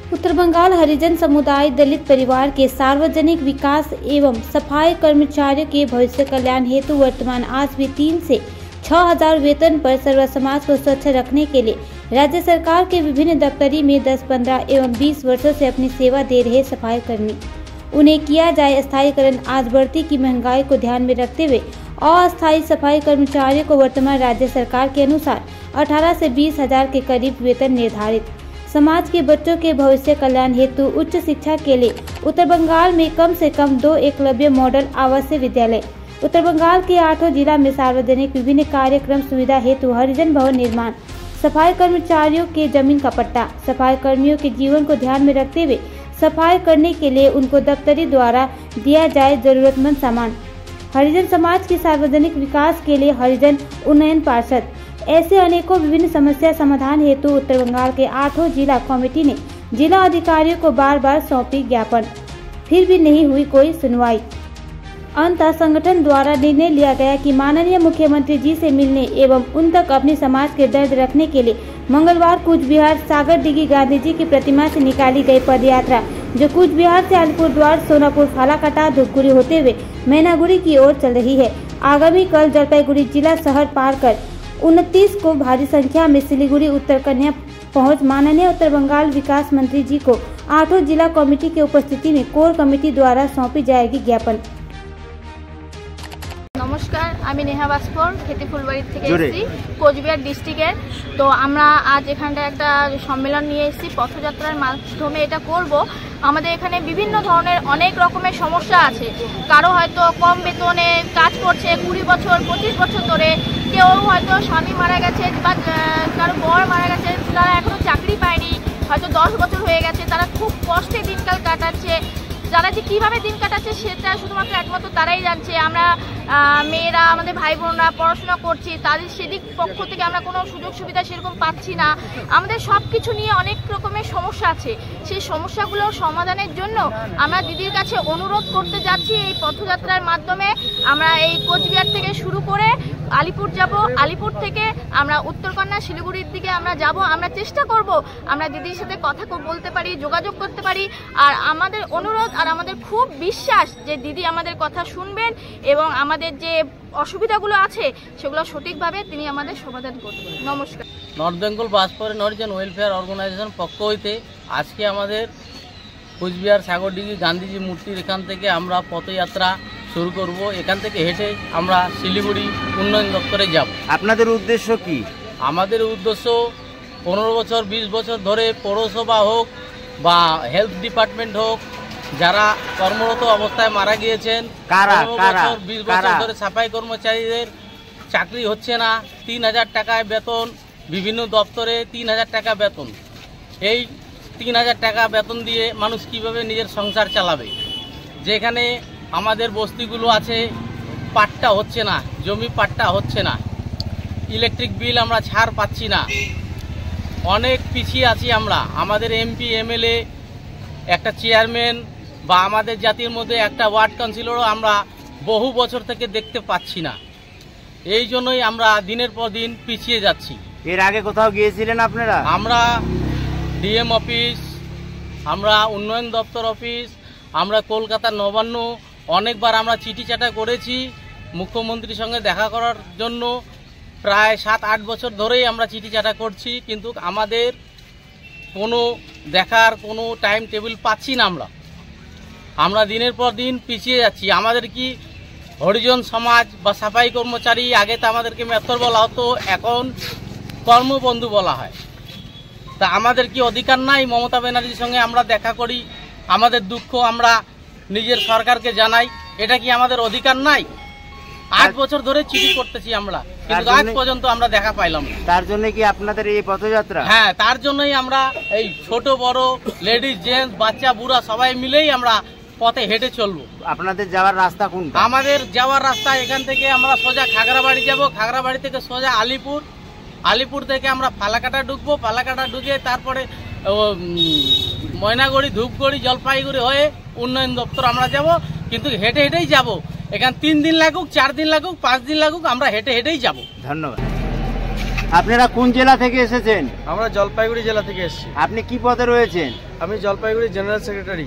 उत्तर बंगाल हरिजन समुदाय दलित परिवार के सार्वजनिक विकास एवं सफाई कर्मचारियों के भविष्य कल्याण हेतु वर्तमान आज भी 3 से 6,000 वेतन पर सर्व समाज को स्वच्छ रखने के लिए राज्य सरकार के विभिन्न दफ्तरी में 10, 15 एवं 20 वर्षों से अपनी सेवा दे रहे सफाई कर्मी, उन्हें किया जाए स्थायीकरण। आज बढ़ती की महंगाई को ध्यान में रखते हुए अस्थायी सफाई कर्मचारियों को वर्तमान राज्य सरकार के अनुसार 18 से 20,000 के करीब वेतन निर्धारित। समाज के बच्चों के भविष्य कल्याण हेतु उच्च शिक्षा के लिए उत्तर बंगाल में कम से कम 2 एकलव्य मॉडल आवासीय विद्यालय, उत्तर बंगाल के 8 जिला में सार्वजनिक विभिन्न कार्यक्रम सुविधा हेतु हरिजन भवन निर्माण, सफाई कर्मचारियों के जमीन का पट्टा, सफाई कर्मियों के जीवन को ध्यान में रखते हुए सफाई करने के लिए उनको दफ्तरी द्वारा दिया जाए जरूरतमंद सामान। हरिजन समाज के सार्वजनिक विकास के लिए हरिजन उन्नयन पार्षद, ऐसे अनेकों विभिन्न समस्या समाधान हेतु उत्तर बंगाल के 8 जिला कमेटी ने जिला अधिकारियों को बार सौंपी ज्ञापन, फिर भी नहीं हुई कोई सुनवाई। अंततः संगठन द्वारा निर्णय लिया गया कि माननीय मुख्यमंत्री जी से मिलने एवं उन तक अपनी समाज के दर्द रखने के लिए मंगलवार कूच बिहार सागरडिघी गांधी जी की प्रतिमा से निकाली गई पद यात्रा, जो कूच बिहार से अलीपुरद्वार, सोनापुर, फालाकाटा, धूपगुड़ी होते हुए मैनागुड़ी की ओर चल रही है। आगामी कल जलपाईगुड़ी जिला शहर पार कर 29 को भारी संख्या में सिलीगुड़ी उत्तर कन्या पहुंच माननीय उत्तर बंगाल विकास मंत्री जी को 8 जिला कमेटी के उपस्थिति में कोर कमेटी द्वारा सौंपी जाएगी ज्ञापन। नमस्कार, আমি নেহা ভাস্কর খেতে ফুলবাড়ি থেকে এসেছি কোচবিহার ডিস্ট্রিক্টের। তো আমরা আজ এখানটা একটা সম্মেলন নিয়ে এসেছি, পথযাত্রার মাধ্যমে এটা করব। আমাদের এখানে বিভিন্ন ধরনের অনেক রকমের সমস্যা আছে। কারো হয়তো কম বেতনে কাজ করছে 20 বছর 25 বছর ধরে, কেউ হয়তো স্বামী মারা গেছে বা কারো বর মারা গেছে, তারা এখনো চাকরি পায়নি, হয়তো 10 বছর হয়ে গেছে, তারা খুব কষ্টে দিনকাল কাটাচ্ছে। যারা যে কীভাবে দিন কাটাচ্ছে সেটা শুধুমাত্র একমাত্র তারাই জানছে। আমরা মেয়েরা, আমাদের ভাই বোনরা পড়াশোনা করছি, তাদের সেদিক পক্ষ থেকে আমরা কোনো সুযোগ সুবিধা সেরকম পাচ্ছি না। আমাদের সব কিছু নিয়ে অনেক রকমের সমস্যা আছে। সেই সমস্যাগুলোর সমাধানের জন্য আমরা দিদির কাছে অনুরোধ করতে যাচ্ছি। এই পথযাত্রার মাধ্যমে আমরা এই কোচবিহার থেকে শুরু করে আলিপুর যাব, আলিপুর থেকে আমরা উত্তরকন্যা শিলিগুড়ির দিকে আমরা যাব। আমরা চেষ্টা করব আমরা দিদির সাথে কথা বলতে পারি, যোগাযোগ করতে পারি। আর আমাদের অনুরোধ আর আমাদের খুব বিশ্বাস যে দিদি আমাদের কথা শুনবেন এবং আমাদের যে অসুবিধাগুলো আছে সেগুলো সঠিকভাবে তিনি আমাদের সমাধান করবেন। নমস্কার। নর্থ বেঙ্গল বাস ফরেন হরিজন ওয়েলফেয়ার অর্গানাইজেশন পক্ষ হইতে আজকে আমাদের কোচবিহার সাগরডিঘি গান্ধীজি মূর্তির এখান থেকে আমরা পথযাত্রা শুরু করব। এখান থেকে হেঁটে আমরা শিলিগুড়ি উন্নয়ন দপ্তরে যাব। আপনাদের উদ্দেশ্য কি? আমাদের উদ্দেশ্য 15 বছর 20 বছর ধরে পৌরসভা হোক বা হেলথ ডিপার্টমেন্ট হোক, যারা কর্মরত অবস্থায় মারা গিয়েছেন, 20 বছর ধরে সাফাই কর্মচারীদের চাকরি হচ্ছে না, 3,000 টাকায় বেতন, বিভিন্ন দপ্তরে 3,000 টাকা বেতন। এই 3,000 টাকা বেতন দিয়ে মানুষ কিভাবে নিজের সংসার চালাবে? যেখানে আমাদের বস্তিগুলো আছে, পাট্টা হচ্ছে না, জমি পাট্টা হচ্ছে না, ইলেকট্রিক বিল আমরা ছাড় পাচ্ছি না, অনেক পিছিয়ে আছি আমরা। আমাদের এমপি এমএলএ, একটা চেয়ারম্যান বা আমাদের জাতির মধ্যে একটা ওয়ার্ড কাউন্সিলরও আমরা বহু বছর থেকে দেখতে পাচ্ছি না। এই জন্যই আমরা দিনের পর দিন পিছিয়ে যাচ্ছি। এর আগে কোথাও গিয়েছিলেন আপনারা? আমরা ডিএম অফিস, আমরা উন্নয়ন দপ্তর অফিস, আমরা কলকাতা নবান্ন অনেকবার আমরা চিঠি চাটা করেছি মুখ্যমন্ত্রীর সঙ্গে দেখা করার জন্য। প্রায় 7-8 বছর ধরেই আমরা চিঠি চাটা করছি, কিন্তু আমাদের কোনো দেখার কোনো টাইম টেবিল পাচ্ছি না। আমরা দিনের পর দিন পিছিয়ে যাচ্ছি। আমাদের কি হরিজন সমাজ বা সাফাই কর্মচারী, আগে তো আমাদেরকে মেথর বলা হতো, এখন কর্মবন্ধু বলা হয়। তা আমাদের কি অধিকার নাই মমতা ব্যানার্জির সঙ্গে আমরা দেখা করি, আমাদের দুঃখ আমরা নিজের সরকারকে জানাই? এটা কি আমাদের অধিকার নাই? 8 বছর ধরে চিঠি করতেছি আমরা, কিন্তু আজ পর্যন্ত আমরা দেখা পাইলাম না। তার জন্য কি আপনাদের এই পথযাত্রা? হ্যাঁ, তার জন্যই আমরা এই ছোট বড় লেডিস জেন্টস বাচ্চা বুড়া সবাই মিলেই আমরা পথে হেঁটে চলবো। আপনাদের যাওয়ার রাস্তা কোনটা? আমাদের যাওয়ার রাস্তা এখান থেকে আমরা সোজা খাগড়াবাড়ি যাব, খাগড়াবাড়ি থেকে সোজা আলিপুর, আলিপুর থেকে আমরা ফালাকাটা ঢুকবো, ফালাকাটা ঢুকে তারপরে ময়নাগুড়ি, ধূপগুড়ি, জলপাইগুড়ি হয়ে উন্নয়ন দপ্তর আমরা যাব। কিন্তু হেঁটে হেঁটেই যাব। এখানে 3 দিন লাগুক, 4 দিন লাগুক, 5 দিন লাগুক, আমরা হেঁটে হেঁটেই যাব। ধন্যবাদ। আপনারা কোন জেলা থেকে এসেছেন? আমরা জলপাইগুড়ি জেলা থেকে এসেছি। আপনি কি পদে রয়েছেন? আমি জলপাইগুড়ি জেনারেল সেক্রেটারি।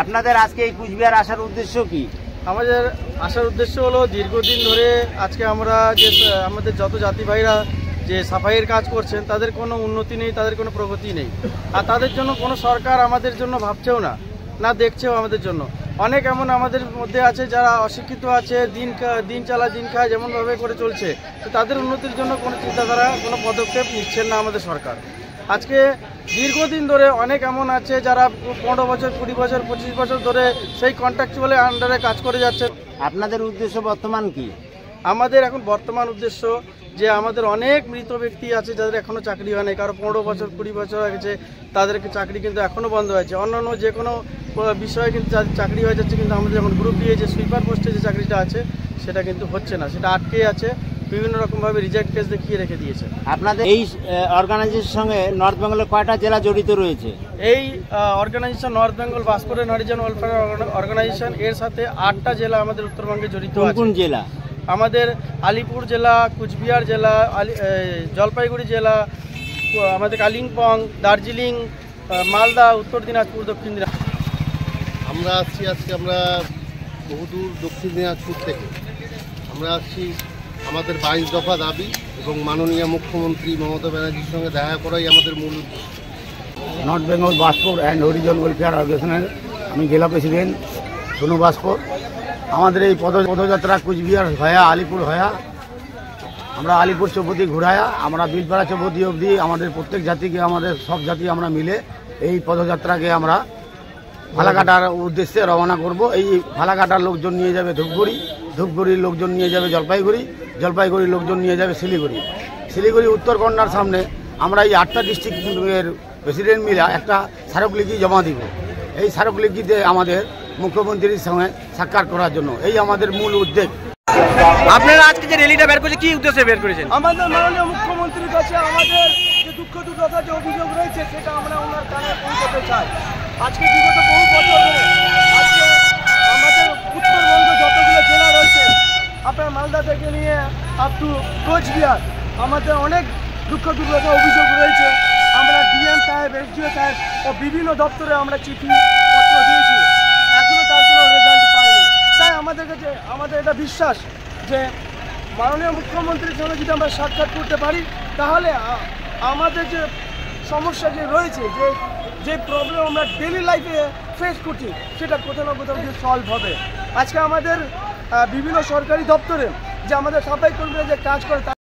আপনাদের আজকে এই কুচবিহার আসার উদ্দেশ্য কি? আমাদের আসার উদ্দেশ্য হলো দীর্ঘদিন ধরে আজকে আমরা যে আমাদের যত জাতি ভাইরা যে সাফাইয়ের কাজ করছেন তাদের কোনো উন্নতি নেই, তাদের কোনো প্রগতি নেই, আর তাদের জন্য কোনো সরকার আমাদের জন্য ভাবছেও না দেখছেও আমাদের জন্য। অনেক এমন আমাদের মধ্যে আছে যারা অশিক্ষিত আছে, দিন চালা দিন খায় যেমনভাবে করে চলছে, তো তাদের উন্নতির জন্য কোনো চিন্তাধারা কোনো পদক্ষেপ নিচ্ছেন না আমাদের সরকার। আজকে দীর্ঘদিন ধরে অনেক এমন আছে যারা 15 বছর 20 বছর 25 বছর ধরে সেই কন্ট্রাকচুয়ালের আন্ডারে কাজ করে যাচ্ছে। আপনাদের উদ্দেশ্য বর্তমান কি? আমাদের এখন বর্তমান উদ্দেশ্য যে আমাদের অনেক মৃত ব্যক্তি আছে যাদের এখনও চাকরি হয় নাই, কারো 15 বছর 20 বছর হয়ে গেছে, তাদেরকে চাকরি কিন্তু এখনও বন্ধ হয়েছে। অন্যান্য যে কোনো বিষয়ে কিন্তু চাকরি হয়ে যাচ্ছে, কিন্তু আমাদের যেমন গ্রুপ দিয়ে যে সুইপার পোস্টে যে চাকরিটা আছে সেটা কিন্তু হচ্ছে না, সেটা আটকে আছে, বিভিন্ন রকমভাবে রিজেক্ট কেস দেখিয়ে রেখে দিয়েছে। আপনাদের এই অর্গানাইজেশনের সঙ্গে নর্থ বেঙ্গলের কয়টা জেলা জড়িত রয়েছে? এই অর্গানাইজেশন নর্থ বেঙ্গল বাসপুরের হরিজন ওয়েলফেয়ার অর্গানাইজেশন, এর সাথে 8টা জেলা আমাদের উত্তরবঙ্গে জড়িত আছে। কোন জেলা? আমাদের আলিপুর জেলা, কুচবিহার জেলা, জলপাইগুড়ি জেলা, আমাদের কালিম্পং, দার্জিলিং, মালদা, উত্তর দিনাজপুর, দক্ষিণ দিনাজপুর। আমরা আসছি আজকে আমরা বহুদূর দক্ষিণ দিনাজপুর থেকে আমরা আসছি আমাদের 22 দফা দাবি এবং মাননীয় মুখ্যমন্ত্রী মমতা ব্যানার্জির সঙ্গে দেখা করাই আমাদের মূল উদ্দেশ্য। North Bengal Baspur and Harijan welfare অর্গানাইজেশনের আমি জেলা প্রেসিডেন্ট সোনু বাসপুর। আমাদের এই পদযাত্রা কুচবিহার হয়া আলিপুর হয়া আমরা আলিপুর চৌপতি ঘুরায়া আমরা বিলপাড়া চৌপতি অবধি আমাদের প্রত্যেক জাতিকে, আমাদের সব জাতি আমরা মিলে এই পদযাত্রাকে আমরা ফালাকাটার উদ্দেশ্যে রওনা করব। এই ফালাকাটার লোকজন নিয়ে যাবে ধূপগুড়ি, ধূপগুড়ির লোকজন নিয়ে যাবে জলপাইগুড়ি, জলপাইগুড়ির লোকজন নিয়ে যাবে শিলিগুড়ি, শিলিগুড়ি উত্তরকন্যার সামনে আমরা এই 8টা ডিস্ট্রিক্টের প্রেসিডেন্ট মিলে একটা স্মারকলিপি জমা দিব। এই স্মারকলিপিতে আমাদের মুখ্যমন্ত্রীর সঙ্গে সাক্ষাৎ করার জন্য এই আমাদের মূল উদ্যোগ। আপনারা আজকে যে র্যালিটা বের করেছে কি উদ্দেশ্যে বের করেছেন? আমাদের মাননীয় মুখ্যমন্ত্রীর কাছে আমাদের যে দুঃখ দুর্দশা যে অভিযোগ রয়েছে সেটা আমরা ওনার কানে পৌঁছাতে চাই। আজকে বিগত বহু বছর ধরে আজকে আমাদের উত্তরবঙ্গ যতগুলো জেলা রয়েছে, আপনার মালদা থেকে নিয়ে আপ টু কোচবিহার, আমাদের অনেক দুঃখ দুর্দশা অভিযোগ রয়েছে। আমরা ডিএম সাহেব, এসডিও সাহেব ও বিভিন্ন দপ্তরে আমরা চিঠি পত্র দিয়েছি, এখনও তার কোনো রেজাল্ট পাইনি। তাই আমাদের কাছে আমাদের এটা বিশ্বাস যে মাননীয় মুখ্যমন্ত্রীর সঙ্গে যদি আমরা সাক্ষাৎ করতে পারি তাহলে আমাদের যে সমস্যা যে রয়েছে, যে প্রবলেম আমরা ডেলি লাইফে ফেস করছি, সেটা কোথাও না কোথাও গিয়ে সলভ হবে। আজকে আমাদের বিভিন্ন সরকারি দপ্তরে যে আমাদের সাফাই কর্মীরা যে কাজ করে